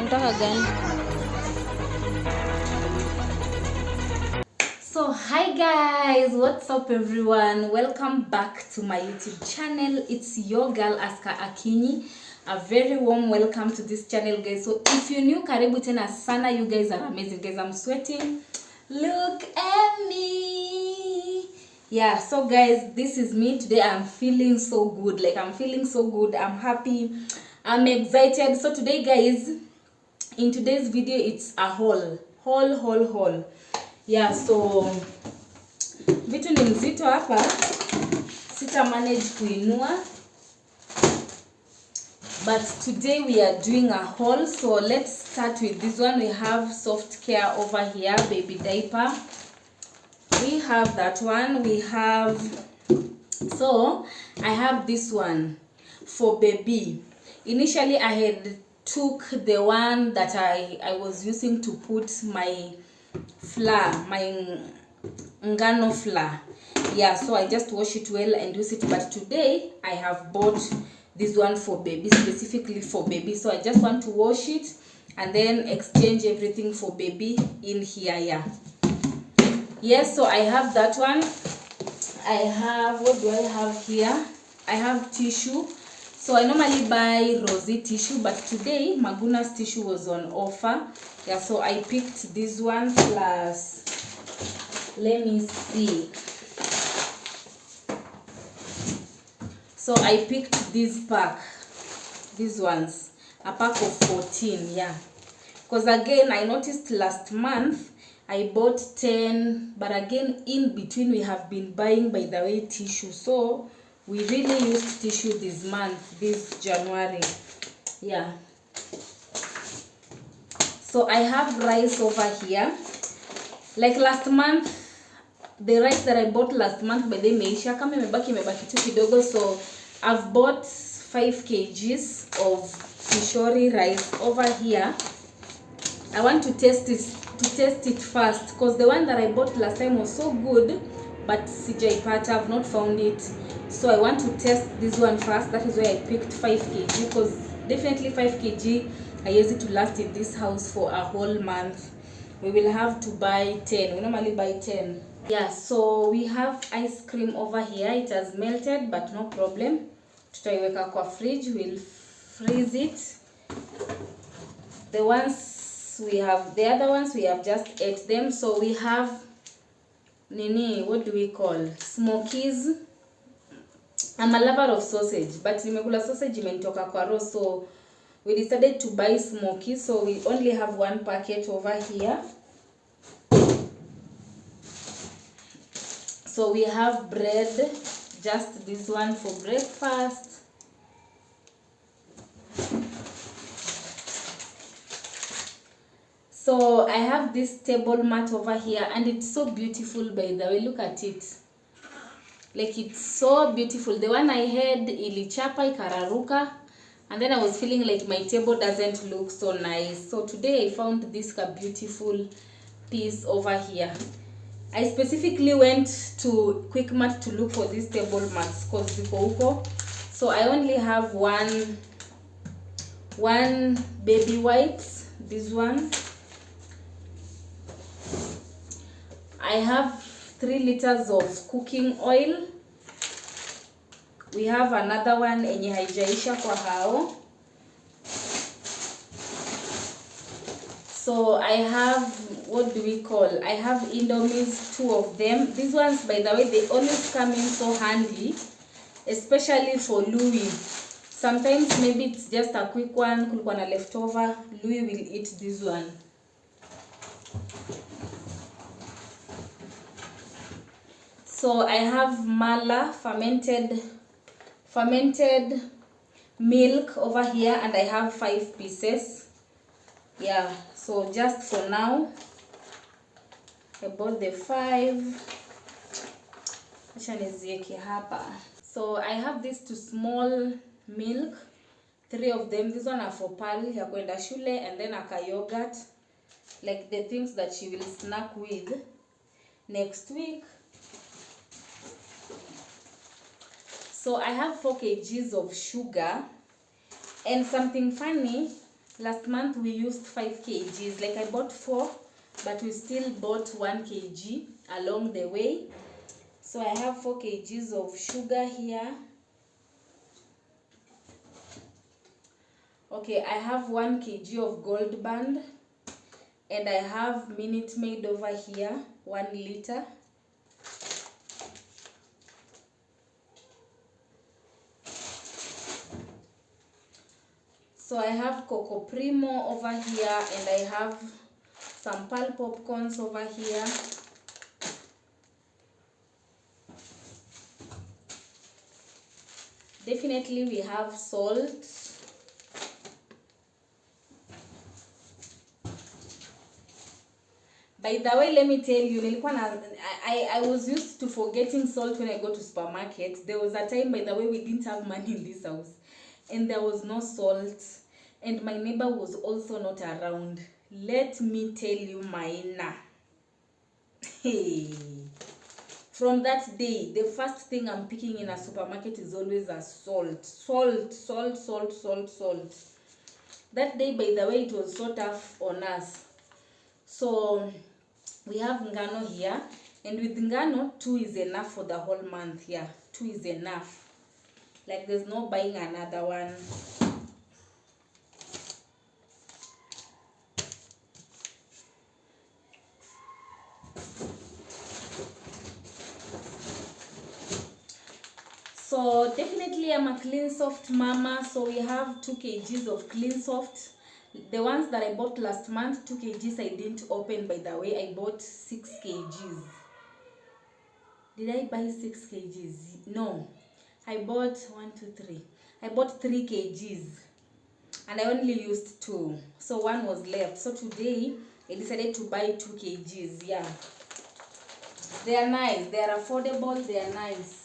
unataka gani? So hi guys, what's up everyone? Welcome back to my YouTube channel. It's your girl Ascar Akinyi. A very warm welcome to this channel guys. So if you're new, karibu tena sana. You guys are amazing guys. I'm sweating. Look at me. Yeah, so guys, this is me today. I'm feeling so good. Like I'm feeling so good. I'm happy. I'm excited. So today guys, in today's video it's a haul. Yeah, so vitu ni mzito hapa, sita manage kuinua, but today we are doing a haul. So let's start with this one. We have soft care over here, baby diaper. We have that one. We have, so I have this one for baby. Initially I had took the one that I was using to put my flour, my ngano flour. Yeah, so I just wash it well and use it. But today I have bought this one for baby, specifically for baby. So I just want to wash it and then exchange everything for baby in here. Yeah. Yes, so I have that one. I have, what do I have here? I have tissue. So I normally buy rosy tissue, but today Maguna's tissue was on offer. Yeah, so I picked this one plus, let me see. So I picked this pack, these ones, a pack of 14, yeah. Because again, I noticed last month I bought 10, but again, in between we have been buying, by the way, tissue. So we really used tissue this month, this January. Yeah. So I have rice over here. Like last month, the rice that I bought last month, by the meisha, kama imebaki tu kidogo. So I've bought 5 kgs of Kishori rice over here. I want to test it first, because the one that I bought last time was so good, but sijaipata, I've not found it. So I want to test this one first. That is why I picked 5 kg, because definitely 5 kg I use it to last in this house for a whole month. We will have to buy 10. We normally buy 10. Yeah, so we have ice cream over here. It has melted, but no problem. Tutaiweka kwa fridge, we'll freeze it. The other ones we have just ate them. So we have nini, what do we call, smokies. I'm a lover of sausage, but nimekula sausage imenitoka kwa roho, so we decided to buy smokies. So we only have one packet over here. So we have bread, just this one for breakfast. So I have this table mat over here, and it's so beautiful, by the way. Look at it. Like, it's so beautiful. The one I had, ilichapa ikararuka, and then I was feeling like my table doesn't look so nice. So today I found this beautiful piece over here. I specifically went to Quickmart to look for these table mats because ziko huko. So I only have one baby wipes, this one. I have 3 liters of cooking oil. We have another one enye haijaisha kwa hao. So I have, what do we call, I have Indomies, 2 of them. These ones, by the way, they always come in so handy, especially for Louis. Sometimes maybe it's just a quick one, kulikuwa na leftover, Louis will eat this one. So I have mala, fermented milk over here, and I have 5 pieces. Yeah, so just for now I bought the 5. Acha nizieke hapa. So I have these 2 small milk, 3 of them. This one are for Pearl ya kwenda shule, and then aka yogurt, like the things that she will snack with next week. So I have 4 kgs of sugar, and something funny, Last month we used 5 kgs. Like I bought 4, but we still bought 1 kg along the way. So I have 4 kgs of sugar here. Okay, I have 1 kg of gold band, and I have Minute Maid over here, 1 liter. So I have Coco Primo over here, and I have some Pearl popcorns over here. Definitely we have salt. By the way, let me tell you, I was used to forgetting salt when I go to supermarket. There was a time, by the way, we didn't have money in this house, and there was no salt, and my neighbor was also not around. Let me tell you, Maina. Hey. From that day, the first thing I'm picking in a supermarket is always a salt. Salt. That day, by the way, it was so tough on us. So we have ngano here, and with ngano, 2 is enough for the whole month. Yeah, 2 is enough. Like there's no buying another one. So definitely I'm a clean soft mama. So we have 2 kgs of clean soft. The ones that I bought last month, 2 kgs, I didn't open, by the way. I bought 6 kgs. Did I buy 6 kgs? No. I bought 1, 2, 3. I bought 3 kgs. And I only used 2. So 1 was left. So today, I decided to buy 2 kgs. Yeah. They are nice. They are affordable. They are nice.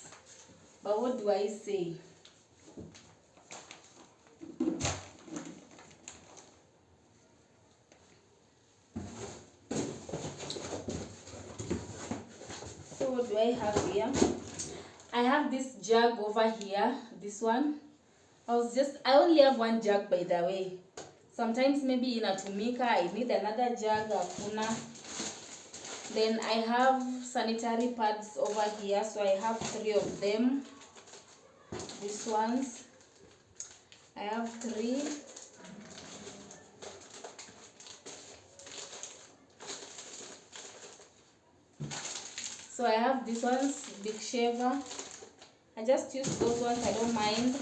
But what do I say? So what do I have here? I have this jug over here. This one. I only have 1 jug, by the way. Sometimes maybe in a tumika I need another jug, hakuna. Then I have sanitary pads over here. So I have 3 of them. These ones. I have 3. So I have this one's big shaver. I just use those ones, I don't mind.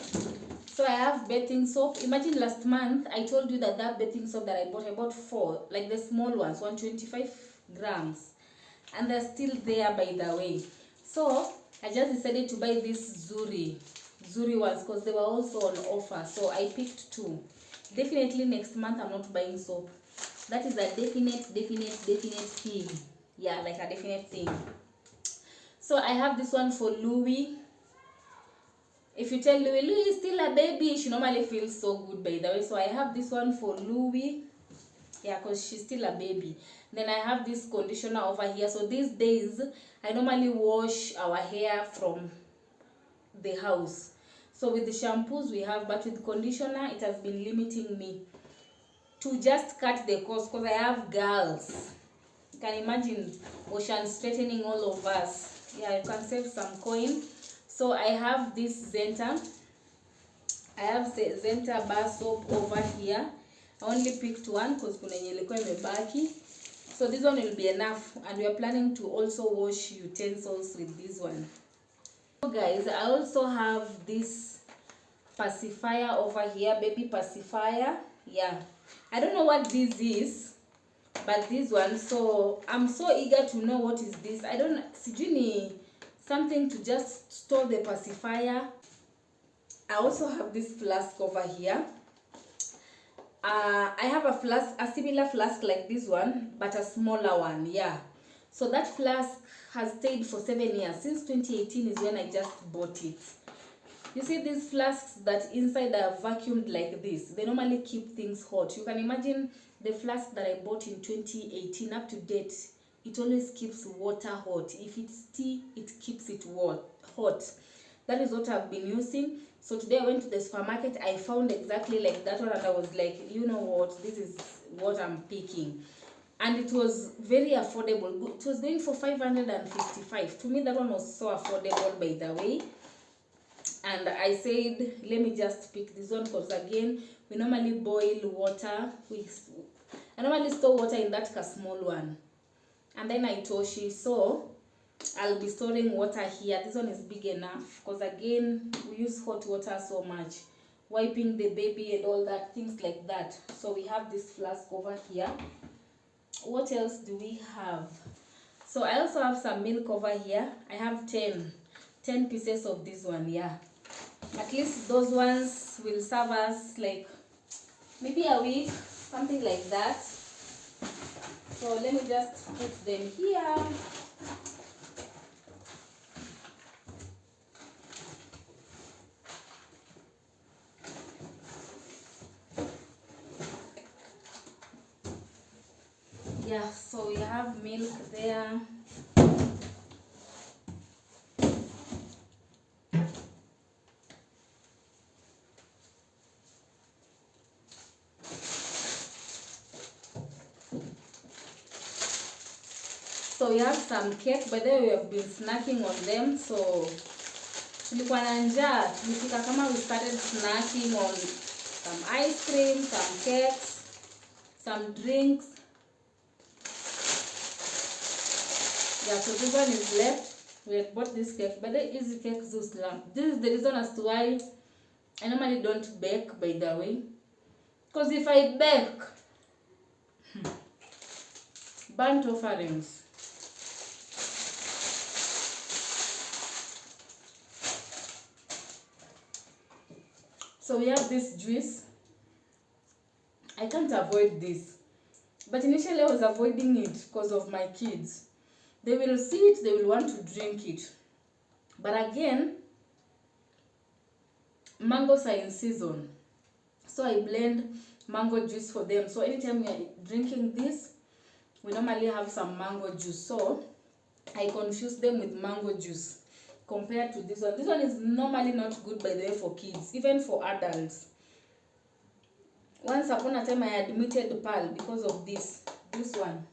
So I have bathing soap. Imagine last month I told you that bathing soap that I bought 4, like the small ones, 125 grams. And they're still there, by the way. So I just decided to buy these Zuri ones because they were also on offer. So I picked 2. Definitely next month I'm not buying soap. That is a definite thing. Yeah, like a definite thing. So I have this one for Louis. If you tell Louis is still a baby, she normally feels so good, by the way. So I have this one for Louis. Yeah, because she's still a baby. Then I have this conditioner over here. So these days, I normally wash our hair from the house. So with the shampoos we have, but with conditioner, it has been limiting me to just cut the cost because I have girls. You can imagine ocean straightening all of us. Yeah, you can save some coin. So I have this Zenta. I have the Zenta bar soap over here. I only picked 1 because kuna yenye ilikuwa imebaki. So this one will be enough, and we are planning to also wash utensils with this one. So guys, I also have this pacifier over here, baby pacifier. Yeah, I don't know what this is, but this one, so I'm so eager to know what is this. I don't, sijui something to just store the pacifier. I also have this flask over here. I have a similar flask like this one, but a smaller one. Yeah, so that flask has stayed for 7 years. Since 2018 is when I just bought it. You see these flasks that inside are vacuumed like this, they normally keep things hot. You can imagine the flask that I bought in 2018 up to date, it always keeps water hot. If it's tea, it keeps it hot. That is what I've been using. So today I went to the supermarket, I found exactly like that one, and I was like, you know what, this is what I'm picking. And it was very affordable. It was going for 555. To me, that one was so affordable, by the way. And I said, let me just pick this one, because again, we normally boil water. I normally store water in that small one, and then I toshi, so I'll be storing water here. This one is big enough, because again, we use hot water so much, wiping the baby and all that, things like that. So we have this flask over here. What else do we have? So I also have some milk over here. I have 10 pieces of this one. Yeah, at least those ones will serve us like maybe a week, something like that. So let me just put them here. Yeah, so we have milk there. So we have some cake. By the way, we have been snacking on them. So tulikuwa na njaa, tulifika kama we started snacking on some ice cream, some cakes, some drinks. Yeah, so this one is left. We had bought this cake, but the easy cake Zuslam. This is the reason as to why I normally don't bake, by the way. Because if I bake, burnt offerings. So we have this juice. I can't avoid this. But initially I was avoiding it because of my kids. They will see it, they will want to drink it. But again, mangoes are in season. So I blend mango juice for them. So anytime we are drinking this, we normally have some mango juice. So I confuse them with mango juice compared to this one. This one is normally not good, by the way, for kids, even for adults. Once upon a time I admitted Pearl because of this one.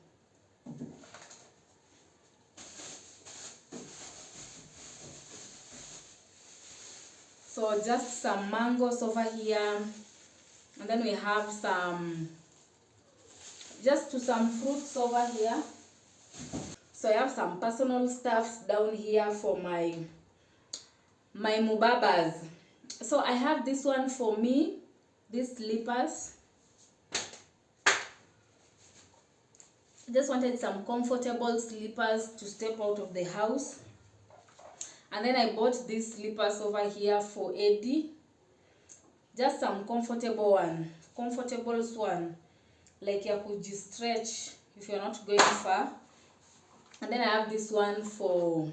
So just some mangoes over here, and then we have some fruits over here. So I have some personal stuffs down here for my mubabas. So I have this one for me, these slippers. Just wanted some comfortable slippers to step out of the house. And then I bought these slippers over here for Eddie. Just some comfortable one, like you could just stretch if you're not going far. And then I have this one for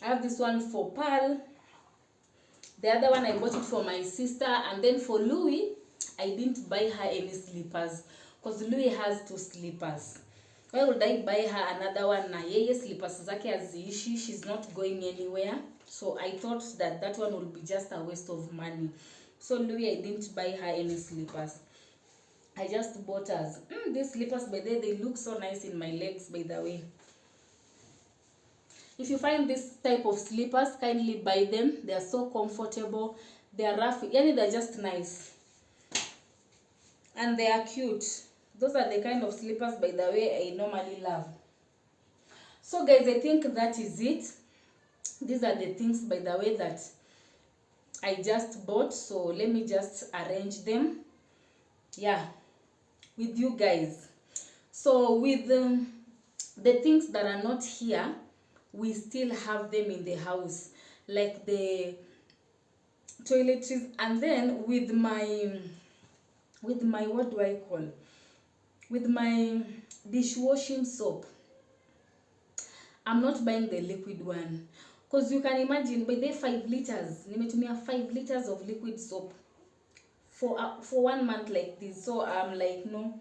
Pearl. The other one I bought it for my sister. And then for Louis, I didn't buy her any slippers because Louis has 2 slippers. Why would I buy her another one? Na yeye slippers zake haziishi, she's not going anywhere. So I thought that one would be just a waste of money. So Louis, I didn't buy her any slippers. I just bought us. These slippers, by the way, they look so nice in my legs, by the way. If you find this type of slippers, kindly buy them. They are so comfortable. They are rough. They're just nice. And they are cute. Those are the kind of slippers, by the way, I normally love. So guys, I think that is it. These are the things, by the way, that I just bought. So let me just arrange them. Yeah, with you guys. So with the things that are not here, we still have them in the house, like the toiletries. And then with my what do I call, with my dishwashing soap, I'm not buying the liquid one, because you can imagine, by the 5 liters, nimetumia 5 liters of liquid soap for 1 month like this. So I'm like, no.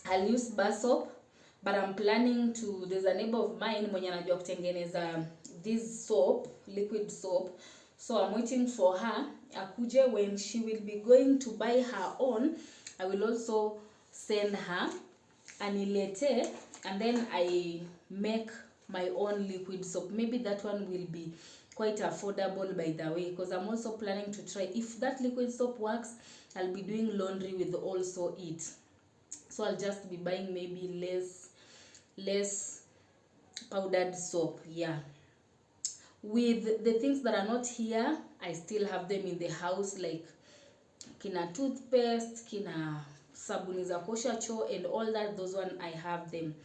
I'll use bar soap. but I'm planning to, there's a neighbor of mine mwenye anajua kutengeneza this soap, liquid soap, so I'm waiting for her akuje. When she will be going to buy her own, I will also send her anilete, and then I make my own liquid soap. Maybe that one will be quite affordable, by the way, because I'm also planning to try, if that liquid soap works, I'll be doing laundry with also it. So I'll just be buying maybe less powdered soap. Yeah, with the things that are not here, I still have them in the house, like kina toothpaste, kina sabuni za kuosha choo and all that. Those one I have them,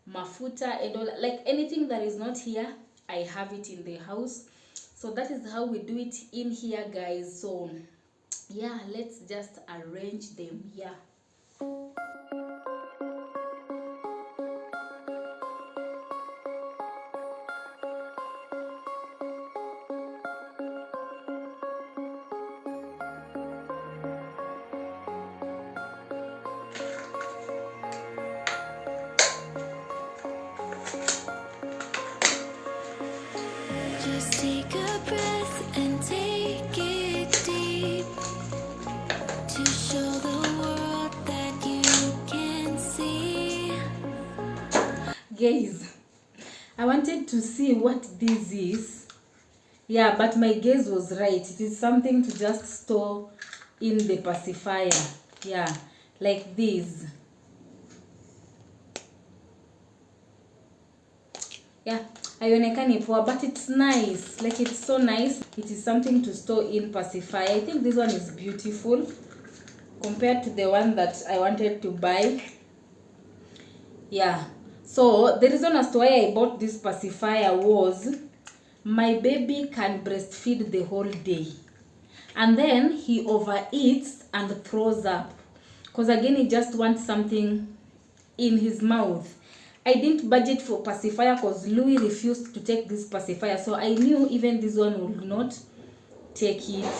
mafuta and all, like anything that is not here, I have it in the house. So that is how we do it in here, guys. So yeah, let's just arrange them. Yeah. Just take a breath and take it deep to show the world that you can see. Guys, I wanted to see what this is. Yeah, but my guess was right. It is something to just store in the pacifier. Yeah, like this. Yeah, haionekani poa, but it's nice. Like, it's so nice. It is something to store in pacifier. I think this one is beautiful compared to the one that I wanted to buy. Yeah, so the reason as to why I bought this pacifier was my baby can breastfeed the whole day, and then he overeats and throws up, because again he just wants something in his mouth. I didn't budget for pacifier because Louis refused to take this pacifier, so I knew even this one would not take it,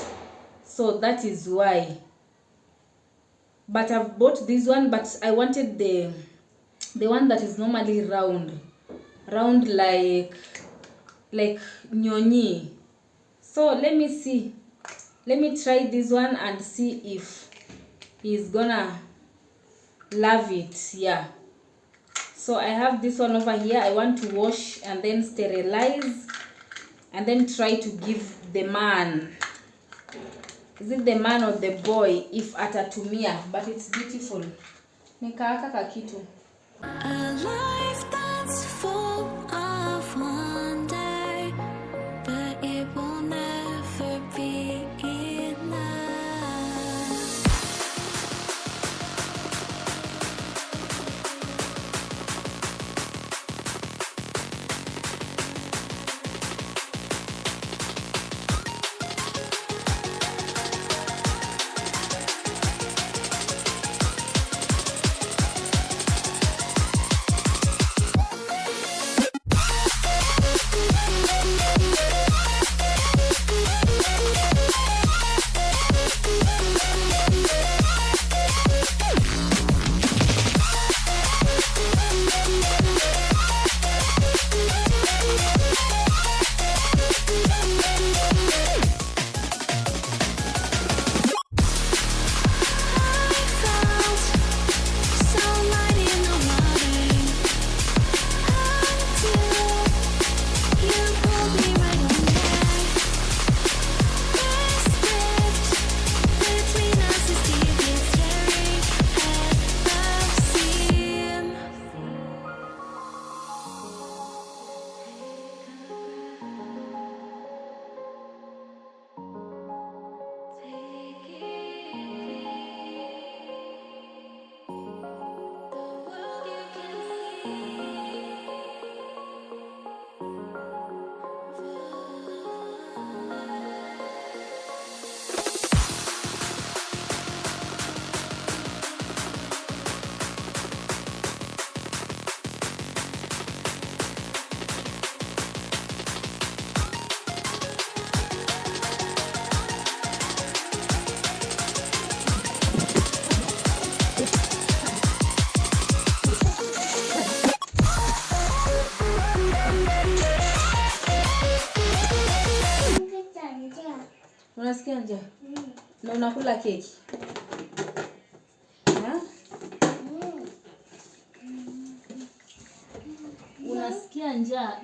so that is why. But I've bought this one, but I wanted the one that is normally round like nyonyi. So let me see, let me try this one and see if he's gonna love it. Yeah, so I have this one over here. I want to wash and then sterilize and then try to give the man, is it the man or the boy, if atatumia, but it's beautiful. Nikaaka kakitu. A life that's full of wonder, but it will never be enough. unasikia njaa? Na unakula keki? Ha? Unasikia njaa?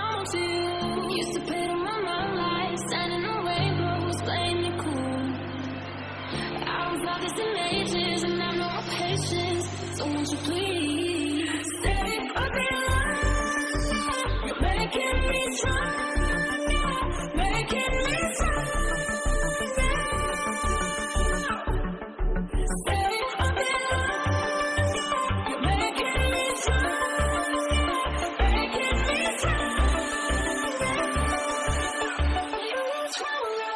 Used to put on my lights, standing on rainbows, playing August and ages, and I've no patience. So won't you please stay a bit longer? You're making me stronger, making me stronger. Stay a bit longer. You're making me stronger, making me stronger. You're stronger.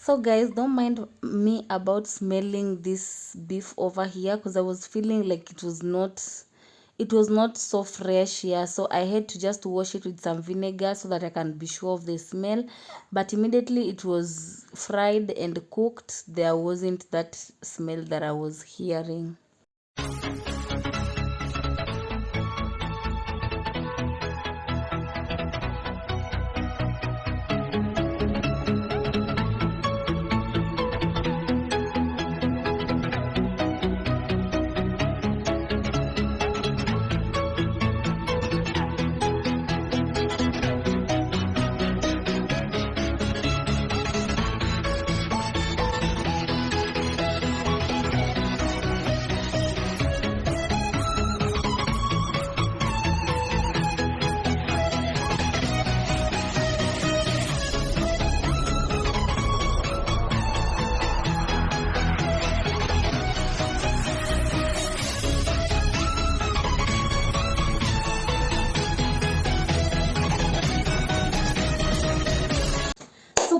So guys, don't mind me about smelling this beef over here, because I was feeling like it was not so fresh. Yeah, so I had to just wash it with some vinegar so that I can be sure of the smell. But immediately it was fried and cooked, there wasn't that smell that I was hearing.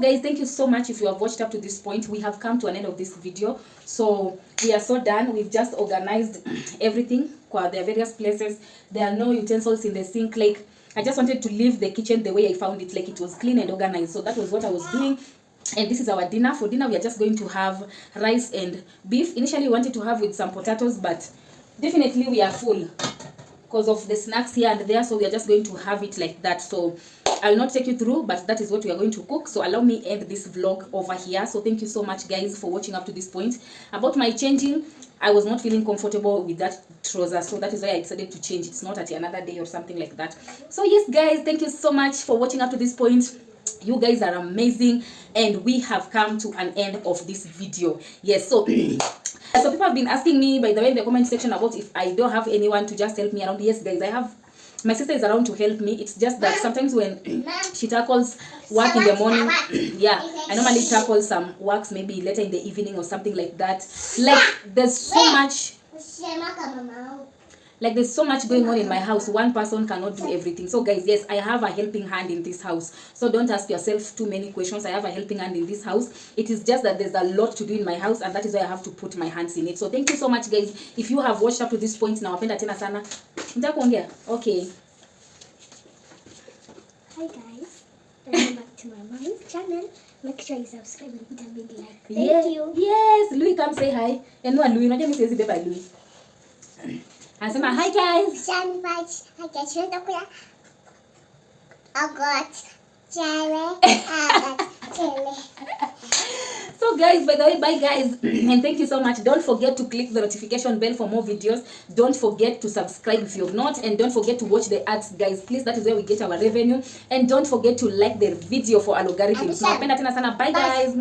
guys, thank you so much if you have watched up to this point. We have come to an end of this video, so we are so done. We've just organized everything for their various places. There are no utensils in the sink. Like, I just wanted to leave the kitchen the way I found it, like it was clean and organized. So that was what I was doing. And this is our dinner. For dinner, we are just going to have rice and beef. Initially, we wanted to have with some potatoes, but definitely we are full because of the snacks here and there. So we are just going to have it like that. So I'll not take you through, but that is what we are going to cook. So allow me end this vlog over here. So thank you so much, guys, for watching up to this point. About my changing, I was not feeling comfortable with that trouser, so that is why I decided to change. It's not at another day or something like that. So yes, guys, thank you so much for watching up to this point. You guys are amazing, and we have come to an end of this video. Yes, so so people have been asking me, by the way, in the comment section about if I don't have anyone to just help me around. Yes, guys, I have. My sister is around to help me. It's just that sometimes when she tackles work in the morning, yeah, I normally tackle some works maybe later in the evening or something like that. Like, there's so much going on in my house. One person cannot do everything. So guys, yes, I have a helping hand in this house. So don't ask yourself too many questions. I have a helping hand in this house. It is just that there's a lot to do in my house, and that is why I have to put my hands in it. So thank you so much, guys. If you have watched up to this point, nawapenda tena sana. Nitakuongea. Okay. Hi guys, welcome back to my mom's channel. Make sure you subscribe and hit a big like. Thank you. Yes, Louis, come say hi. Enua Louis, unajua mimi siwezi beba Louis. Anasema hi guys. I get you the I got jelly. So guys, by the way, bye guys, and thank you so much. Don't forget to click the notification bell for more videos. Don't forget to subscribe if you have not, and don't forget to watch the ads, guys. Please, that is where we get our revenue. And don't forget to like the video for algorithms. Napenda tena sana. Bye guys.